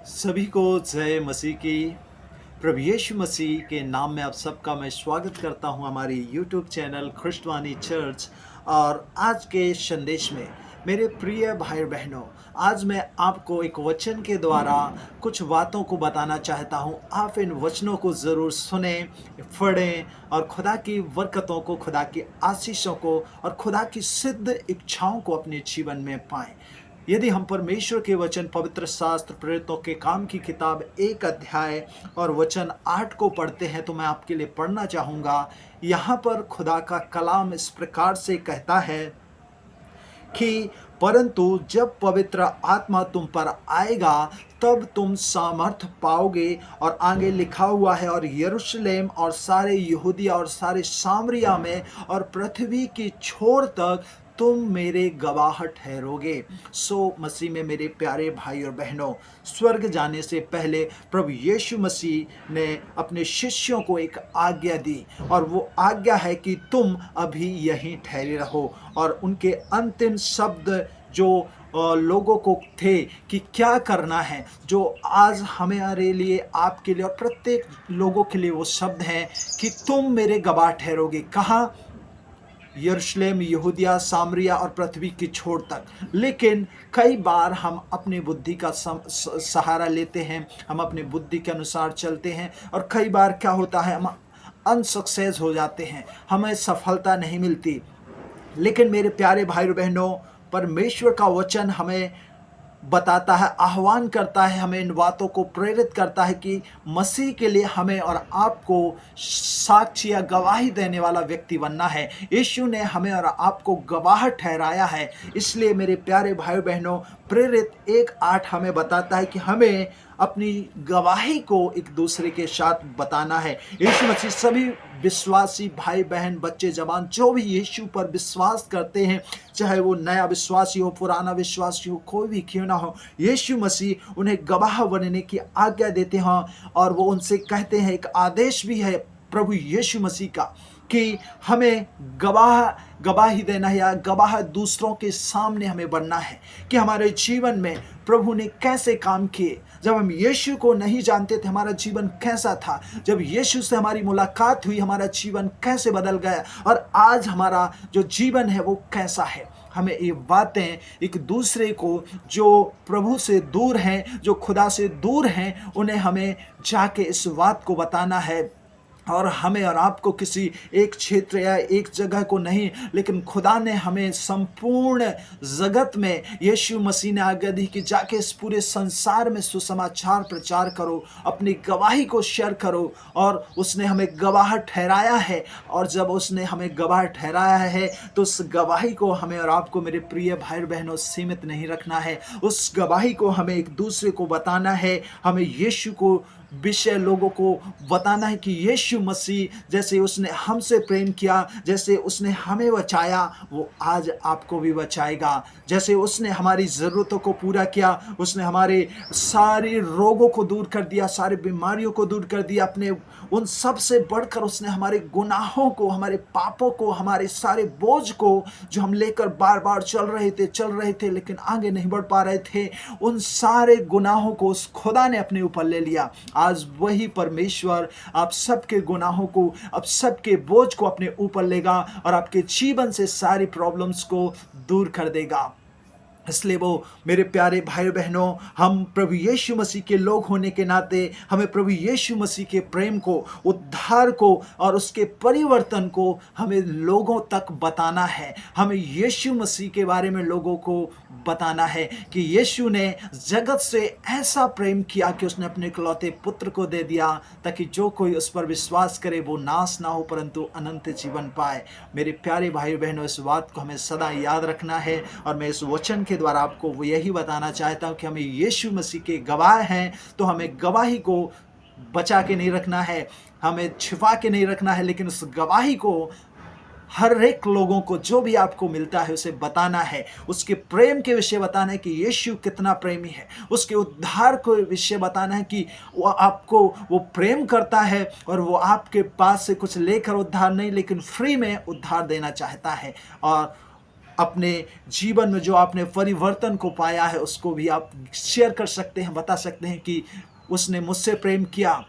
सभी को जय मसीह की। प्रभु यीशु मसीह के नाम में आप सबका मैं स्वागत करता हूं हमारी यूट्यूब चैनल ख्रिस्टवानी चर्च। और आज के संदेश में मेरे प्रिय भाई बहनों, आज मैं आपको एक वचन के द्वारा कुछ बातों को बताना चाहता हूं। आप इन वचनों को ज़रूर सुने, पढ़ें और खुदा की बरकतों को, खुदा की आशीषों को और खुदा की सिद्ध इच्छाओं को अपने जीवन में पाएं। यदि हम परमेश्वर के वचन पवित्र शास्त्र प्रेरितों के काम की किताब 1 अध्याय और वचन 8 को पढ़ते हैं तो मैं आपके लिए पढ़ना चाहूँगा। यहाँ पर खुदा का कलाम इस प्रकार से कहता है कि परंतु जब पवित्र आत्मा तुम पर आएगा तब तुम सामर्थ पाओगे। और आगे लिखा हुआ है, और यरूशलेम और सारे यहूदिया और सारे सामरिया में और पृथ्वी की छोर तक तुम मेरे गवाह ठहरोगे। सो मसीह में मेरे प्यारे भाई और बहनों, स्वर्ग जाने से पहले प्रभु यीशु मसीह ने अपने शिष्यों को एक आज्ञा दी, और वो आज्ञा है कि तुम अभी यहीं ठहरे रहो। और उनके अंतिम शब्द जो लोगों को थे कि क्या करना है, जो आज हमारे लिए, आपके लिए और प्रत्येक लोगों के लिए वो शब्द हैं कि तुम मेरे गवाह ठहरोगे। कहाँ? यरूशलेम, यहूदिया, सामरिया और पृथ्वी की छोर तक। लेकिन कई बार हम अपनी बुद्धि का सहारा लेते हैं, हम अपनी बुद्धि के अनुसार चलते हैं, और कई बार क्या होता है, हम अनसक्सेस हो जाते हैं, हमें सफलता नहीं मिलती। लेकिन मेरे प्यारे भाई बहनों, परमेश्वर का वचन हमें बताता है, आह्वान करता है, हमें इन बातों को प्रेरित करता है कि मसीह के लिए हमें और आपको साक्षी या गवाही देने वाला व्यक्ति बनना है। यीशु ने हमें और आपको गवाह ठहराया है। इसलिए मेरे प्यारे भाई बहनों, प्रेरित 1:8 हमें बताता है कि हमें अपनी गवाही को एक दूसरे के साथ बताना है। यीशु मसीह सभी विश्वासी भाई बहन, बच्चे, जवान, जो भी यीशु पर विश्वास करते हैं, चाहे वो नया विश्वासी हो, पुराना विश्वासी हो, कोई भी क्यों ना हो, यीशु मसीह उन्हें गवाह बनने की आज्ञा देते हैं। और वो उनसे कहते हैं, एक आदेश भी है प्रभु यीशु मसीह का कि हमें गवाही देना है, या गवाह दूसरों के सामने हमें बनना है कि हमारे जीवन में प्रभु ने कैसे काम किए। जब हम यीशु को नहीं जानते थे, हमारा जीवन कैसा था। जब यीशु से हमारी मुलाकात हुई, हमारा जीवन कैसे बदल गया, और आज हमारा जो जीवन है वो कैसा है। हमें ये बातें एक दूसरे को, जो प्रभु से दूर हैं, जो खुदा से दूर हैं, उन्हें हमें जाके इस बात को बताना है। और हमें और आपको किसी एक क्षेत्र या एक जगह को नहीं, लेकिन खुदा ने हमें संपूर्ण जगत में, यीशु मसीह ने आज्ञा दी कि जाके इस पूरे संसार में सुसमाचार प्रचार करो, अपनी गवाही को शेयर करो। और उसने हमें गवाह ठहराया है, और जब उसने हमें गवाह ठहराया है तो उस गवाही को हमें और आपको, मेरे प्रिय भाई बहनों, सीमित नहीं रखना है। उस गवाही को हमें एक दूसरे को बताना है। हमें यीशु को विषय लोगों को बताना है कि यीशु मसीह जैसे उसने हमसे प्रेम किया, जैसे उसने हमें बचाया, वो आज आपको भी बचाएगा। जैसे उसने हमारी ज़रूरतों को पूरा किया, उसने हमारे सारे रोगों को दूर कर दिया, सारी बीमारियों को दूर कर दिया। अपने उन सब से बढ़कर उसने हमारे गुनाहों को, हमारे पापों को, हमारे सारे बोझ को, जो हम लेकर बार बार चल रहे थे लेकिन आगे नहीं बढ़ पा रहे थे, उन सारे गुनाहों को उस खुदा ने अपने ऊपर ले लिया। आज वही परमेश्वर आप सबके गुनाहों को, आप सबके बोझ को अपने ऊपर लेगा, और आपके जीवन से सारी प्रॉब्लम्स को दूर कर देगा। इसलिए वो मेरे प्यारे भाई बहनों, हम प्रभु यीशु मसीह के लोग होने के नाते हमें प्रभु यीशु मसीह के प्रेम को, उद्धार को और उसके परिवर्तन को हमें लोगों तक बताना है। हमें यीशु मसीह के बारे में लोगों को बताना है कि यीशु ने जगत से ऐसा प्रेम किया कि उसने अपने इकलौते पुत्र को दे दिया, ताकि जो कोई उस पर विश्वास करे वो नाश ना हो परंतु अनंत जीवन पाए। मेरे प्यारे भाई बहनों, इस बात को हमें सदा याद रखना है। और मैं इस वचन के द्वारा आपको वो यही बताना चाहता हूं कि हमें यीशु मसीह के गवाह हैं, तो हमें गवाही को बचा के नहीं रखना है, हमें छिपा के नहीं रखना है, लेकिन उस गवाही को हर एक लोगों को, जो भी आपको मिलता है, उसे बताना है। उसके प्रेम के विषय बताना है कि यीशु कितना प्रेमी है। उसके उद्धार को विषय बताना है कि वो आपको, वो प्रेम करता है, और वो आपके पास से कुछ लेकर उद्धार नहीं, लेकिन फ्री में उद्धार देना चाहता है। और अपने जीवन में जो आपने परिवर्तन को पाया है उसको भी आप शेयर कर सकते हैं, बता सकते हैं कि उसने मुझसे प्रेम किया,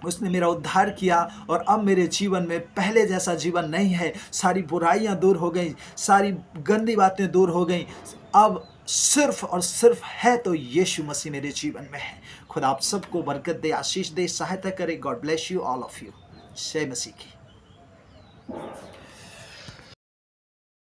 उसने मेरा उद्धार किया और अब मेरे जीवन में पहले जैसा जीवन नहीं है, सारी बुराइयां दूर हो गई, सारी गंदी बातें दूर हो गई, अब सिर्फ और सिर्फ है तो यीशु मसीह मेरे जीवन में है। खुदा आप सबको बरकत दे, आशीष दे, सहायता करे। God bless you all of you. जय मसीह की।